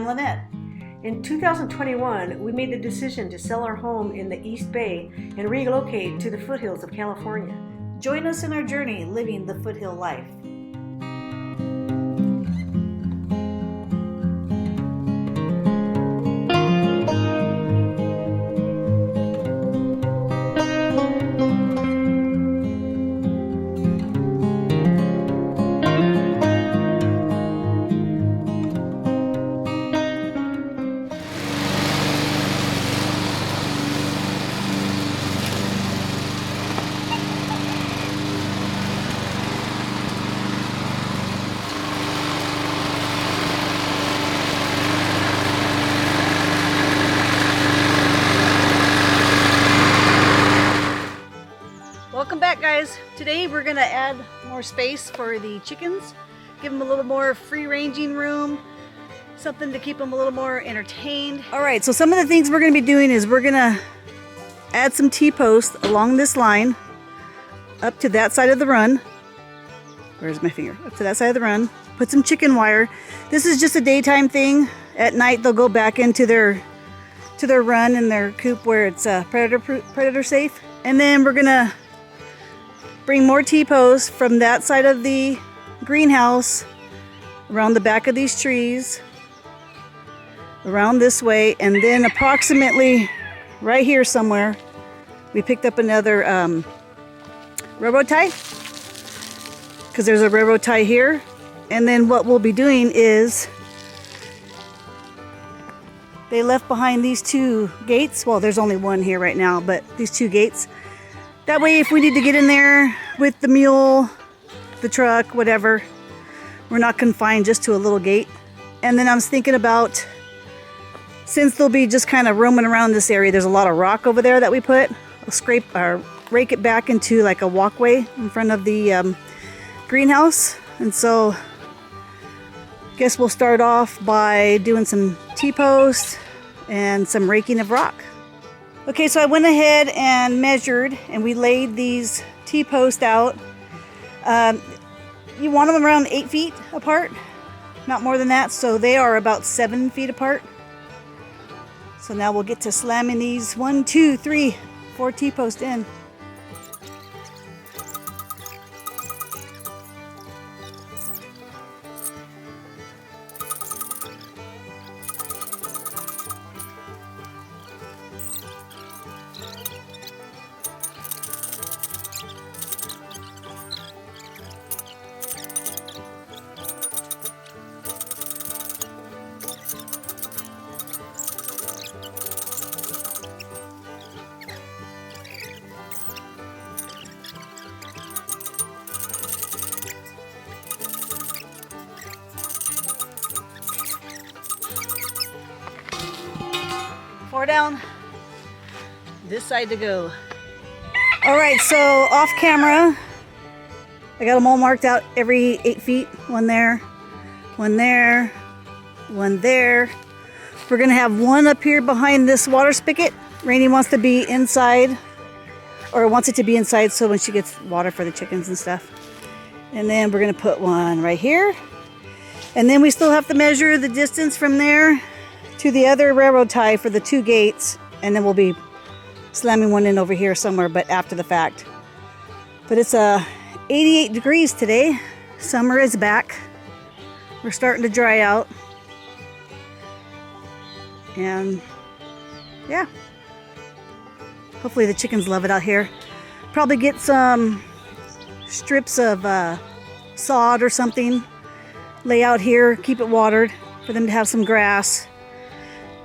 I'm Lynette. In 2021, we made the decision to sell our home in the East Bay and relocate to the foothills of California. Join us in our journey living the foothill life. Welcome back, guys. Today we're gonna add more space for the chickens, give them a little more free-ranging room, something to keep them a little more entertained. All right, so some of the things we're gonna be doing is we're gonna add some T-posts along this line up to that side of the run. Where's my finger? Up to that side of the run. Put some chicken wire. This is just a daytime thing. At night they'll go back into their run in their coop where it's predator safe. And then we're gonna bring more T-posts from that side of the greenhouse around the back of these trees, around this way, and then approximately right here somewhere we picked up another railroad tie, because there's a railroad tie here. And then what we'll be doing is they left behind these two gates. Well, there's only one here right now, but these two gates. That way, if we need to get in there with the mule, the truck, whatever, we're not confined just to a little gate. And then I was thinking about, since they'll be just kind of roaming around this area, there's a lot of rock over there that we put. I'll rake it back into like a walkway in front of the greenhouse. And so, I guess we'll start off by doing some T-posts and some raking of rock. Okay, so I went ahead and measured, and we laid these T-posts out. You want them around 8 feet apart, not more than that, so they are about 7 feet apart. So now we'll get to slamming these 1, 2, 3, 4 T-posts in. Four down, this side to go. All right, so off camera, I got them all marked out every 8 feet. One there, one there, one there. We're gonna have one up here behind this water spigot. Rainy wants to be inside, or wants it to be inside so when she gets water for the chickens and stuff. And then we're gonna put one right here. And then we still have to measure the distance from there to the other railroad tie for the two gates, and then we'll be slamming one in over here somewhere, but after the fact. But it's 88 degrees today. Summer is back. We're starting to dry out. And yeah, hopefully the chickens love it out here. Probably get some strips of sod or something, lay out here, keep it watered for them to have some grass.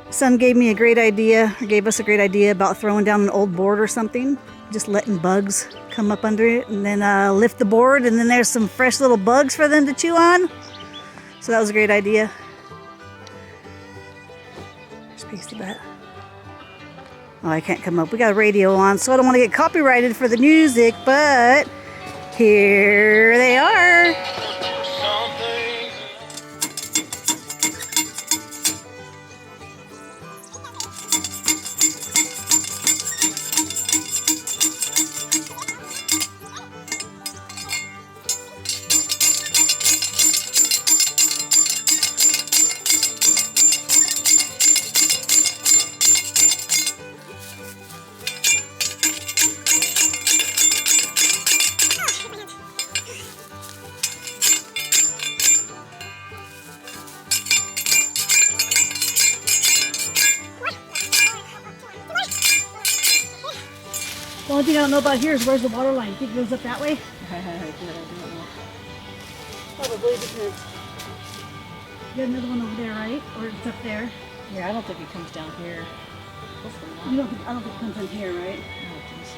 Son gave me a great idea, or gave us a great idea about throwing down an old board or something, just letting bugs come up under it, and then lift the board, and then there's some fresh little bugs for them to chew on. So that was a great idea. There's Pasty Butt. Oh, I can't come up. We got a radio on, so I don't want to get copyrighted for the music, but here they are. The only thing I don't know about here is where's the water line? Think it goes up that way? I don't know. Probably because you got another one over there, right? Or it's up there. Yeah, I don't think it comes down here. Hopefully not. I don't think it comes in here, right? I don't think so.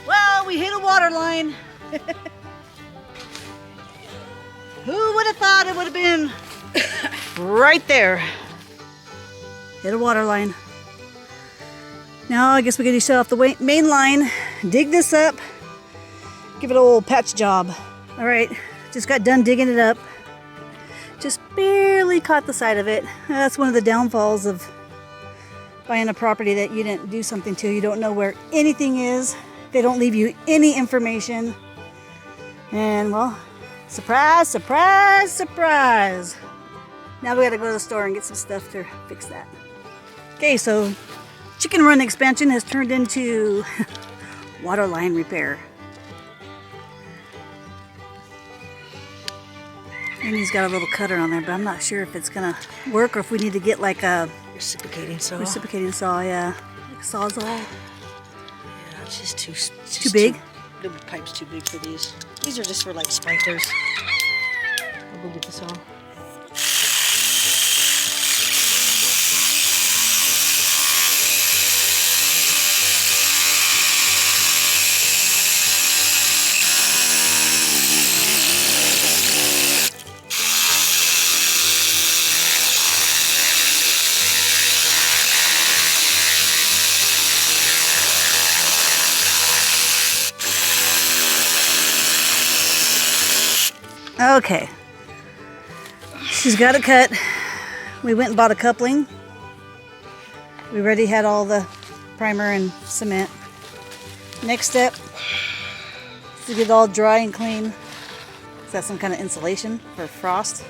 Well, we hit a water line. Who would have thought it would have been right there? Hit a water line. Now I guess we gotta shut off the main line, dig this up, give it a little patch job. All right, just got done digging it up. Just barely caught the side of it. That's one of the downfalls of buying a property that you didn't do something to. You don't know where anything is. They don't leave you any information. And well, surprise, surprise, surprise. Now we gotta go to the store and get some stuff to fix that. Okay, so chicken run expansion has turned into water line repair. And he's got a little cutter on there, but I'm not sure if it's gonna work or if we need to get like a Reciprocating saw. reciprocating saw, yeah. Like a Sawzall. Yeah, it's just Too big? The pipe's too big for these. These are just for like sprinklers. I'll go get the saw. Okay. She's got it cut. We went and bought a coupling. We already had all the primer and cement. Next step is to get it all dry and clean. Is that some kind of insulation for frost?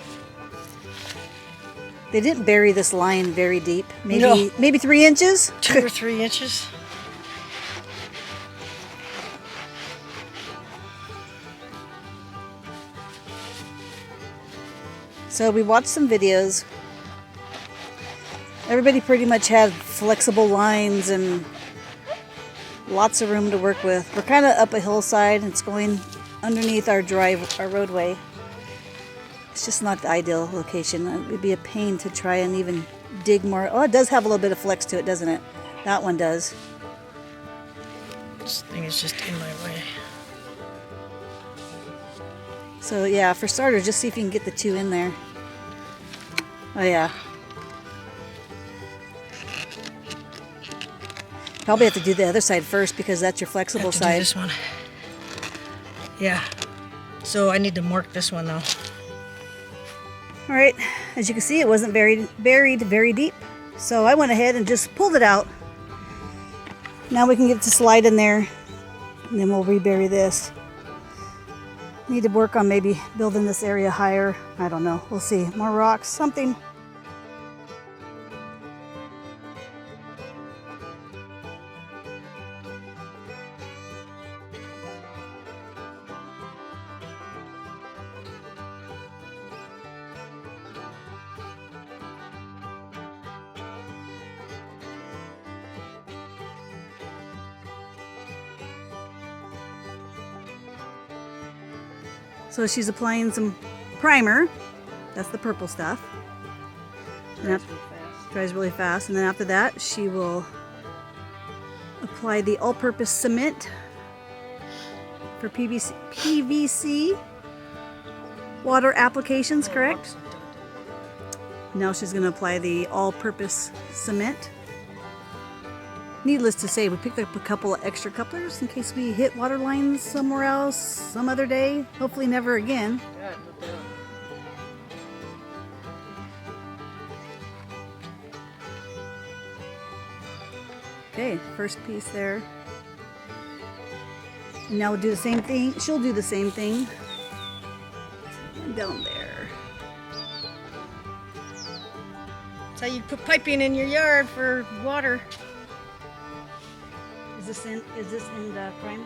They didn't bury this line very deep. Maybe 3 inches? 2 or 3 inches. So we watched some videos. Everybody pretty much had flexible lines and lots of room to work with. We're kind of up a hillside. It's going underneath our roadway. It's just not the ideal location. It would be a pain to try and even dig more. Oh, it does have a little bit of flex to it, doesn't it? That one does. This thing is just in my way. So yeah, for starters, just see if you can get the 2 in there. Oh yeah. Probably have to do the other side first because that's your flexible Do side. this one. Yeah. So I need to mark this one though. All right, as you can see, it wasn't buried very deep. So I went ahead and just pulled it out. Now we can get it to slide in there and then we'll rebury this. Need to work on maybe building this area higher. I don't know, we'll see. More rocks, something. So she's applying some primer. That's the purple stuff. And dries really fast. And then after that, she will apply the all-purpose cement for PVC water applications, correct? Now she's going to apply the all-purpose cement. Needless to say, we picked up a couple of extra couplers in case we hit water lines somewhere else some other day. Hopefully never again. Okay, first piece there. And now we'll do the same thing. She'll do the same thing down there. That's how you put piping in your yard for water. Is this in the prime?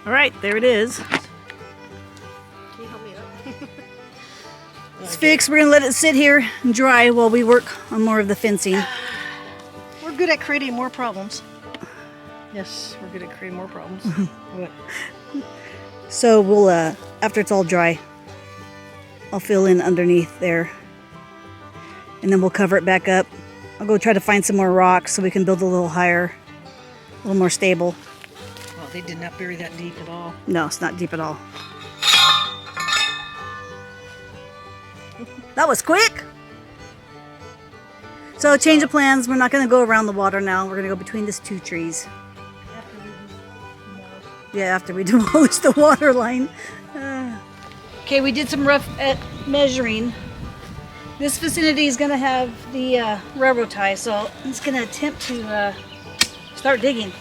All right, there it is. Can you help me up? It's fixed. We're gonna let it sit here and dry while we work on more of the fencing. We're good at creating more problems. Yes, we're good at creating more problems. What? So we'll, after it's all dry, I'll fill in underneath there. And then we'll cover it back up. I'll go try to find some more rocks so we can build a little higher, a little more stable. Well, they did not bury that deep at all. No, it's not deep at all. That was quick! So change of plans. We're not going to go around the water now. We're going to go between these two trees. Yeah, after we demolish the water line. Okay, we did some rough measuring. This vicinity is going to have the railroad tie, so I'm just going to attempt to start digging.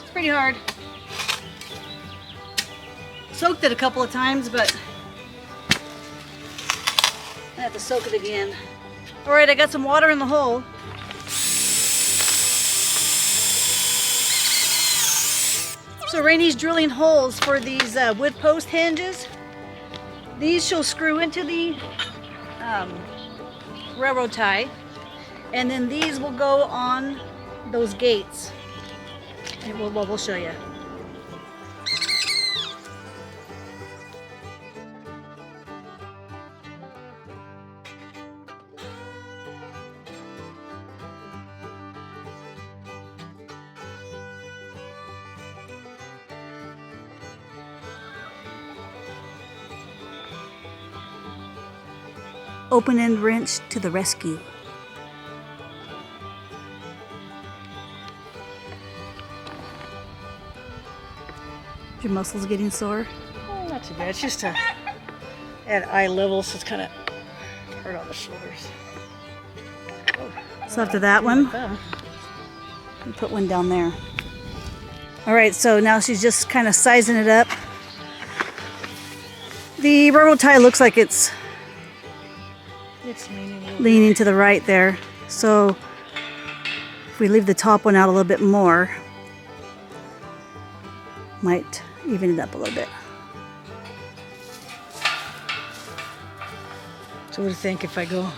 It's pretty hard. Soaked it a couple of times, but I have to soak it again. All right, I got some water in the hole. So Rainy's drilling holes for these wood post hinges. These she'll screw into the railroad tie, and then these will go on those gates. And we'll show you. Open end wrench to the rescue. Your muscles getting sore? Oh, not too bad. It's just at eye level, so it's kind of hard on the shoulders. So after that one, we put one down there. All right, so now she's just kind of sizing it up. The railroad tie looks like it's leaning to the right there. So if we leave the top one out a little bit more, might even it up a little bit. So what do you think if I go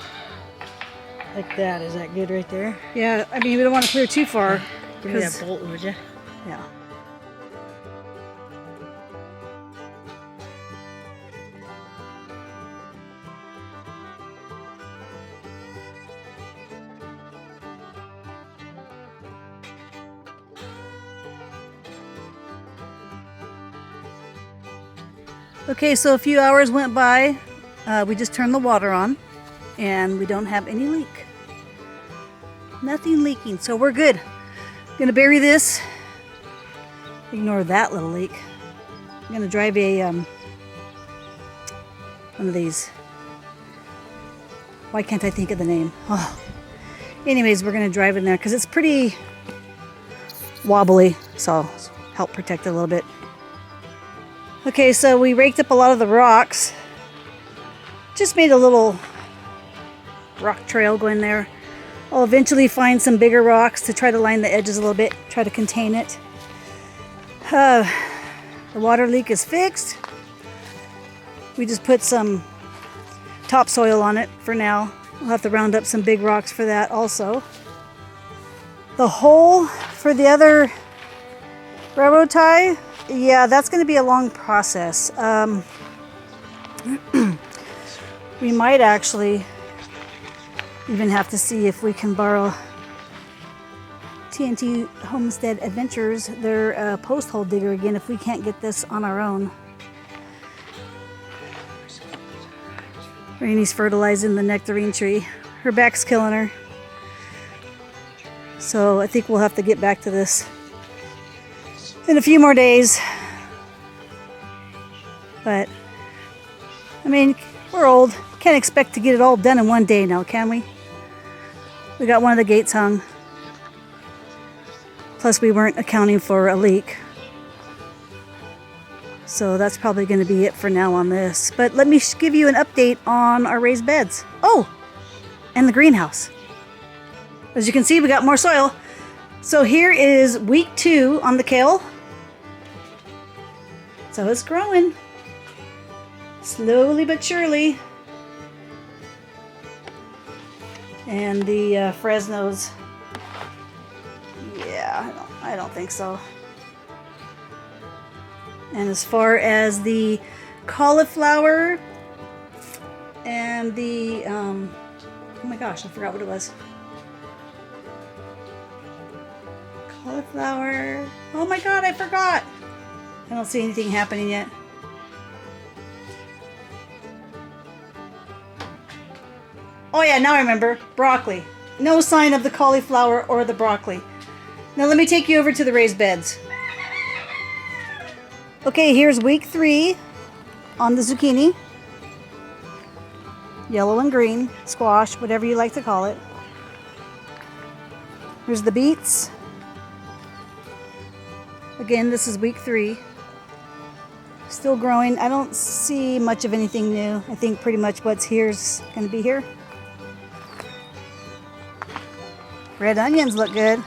like that? Is that good right there? Yeah, I mean, we don't want to clear too far. Give me that bolt, would you? Yeah. Okay, so a few hours went by. We just turned the water on and we don't have any leak. Nothing leaking, so we're good. Gonna bury this. Ignore that little leak. I'm gonna drive a one of these. Why can't I think of the name? Oh. Anyways, we're gonna drive in there because it's pretty wobbly, so I'll help protect it a little bit. Okay, so we raked up a lot of the rocks. Just made a little rock trail going there. I'll eventually find some bigger rocks to try to line the edges a little bit, try to contain it. The water leak is fixed. We just put some topsoil on it for now. We'll have to round up some big rocks for that also. The hole for the other railroad tie, yeah, that's going to be a long process. We might actually even have to see if we can borrow TNT Homestead Adventures, their post hole digger again, if we can't get this on our own. Rainy's fertilizing the nectarine tree. Her back's killing her. So I think we'll have to get back to this in a few more days. But, I mean, we're old. Can't expect to get it all done in one day now, can we? We got one of the gates hung. Plus we weren't accounting for a leak. So that's probably going to be it for now on this. But let me give you an update on our raised beds. Oh, and the greenhouse. As you can see, we got more soil. So here is week 2 on the kale. So it's growing. Slowly but surely. And the Fresnos. Yeah, I don't think so. And as far as the cauliflower and the, oh my gosh, I forgot what it was. Cauliflower. Oh my god, I forgot. I don't see anything happening yet. Oh yeah, now I remember. Broccoli. No sign of the cauliflower or the broccoli. Now let me take you over to the raised beds. Okay, here's week 3 on the zucchini. Yellow and green, squash, whatever you like to call it. Here's the beets. Again, this is week 3. Still growing. I don't see much of anything new. I think pretty much what's here is going to be here. Red onions look good.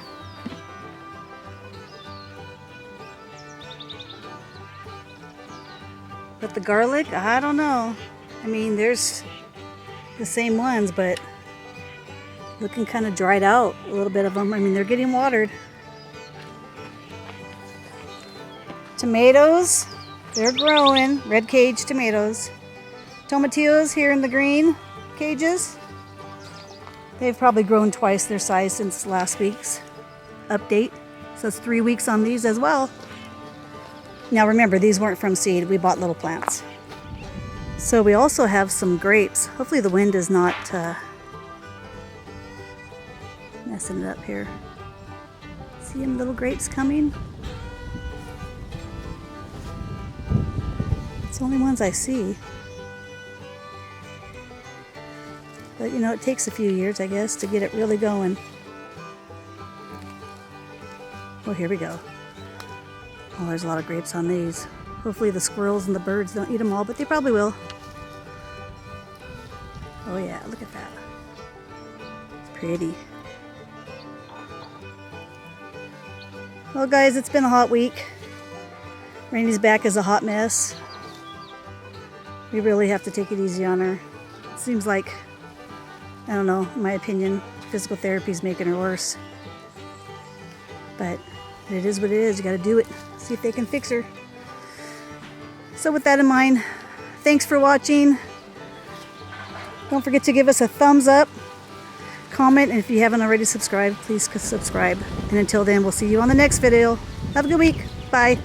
But the garlic, I don't know. I mean, there's the same ones, but looking kind of dried out, a little bit of them. I mean, they're getting watered. Tomatoes, they're growing. Red cage tomatoes. Tomatillos here in the green cages. They've probably grown twice their size since last week's update. So it's 3 weeks on these as well. Now remember, these weren't from seed. We bought little plants. So we also have some grapes. Hopefully the wind is not messing it up here. See them little grapes coming? It's the only ones I see. But you know, it takes a few years, I guess, to get it really going. Oh, here we go. Oh, there's a lot of grapes on these. Hopefully the squirrels and the birds don't eat them all, but they probably will. Oh yeah, look at that. It's pretty. Well guys, it's been a hot week. Rainey's back is a hot mess. We really have to take it easy on her. It seems like, I don't know, in my opinion, physical therapy is making her worse. But it is what it is. You got to do it. See if they can fix her. So with that in mind, thanks for watching. Don't forget to give us a thumbs up, comment, and if you haven't already subscribed, please subscribe. And until then, we'll see you on the next video. Have a good week. Bye.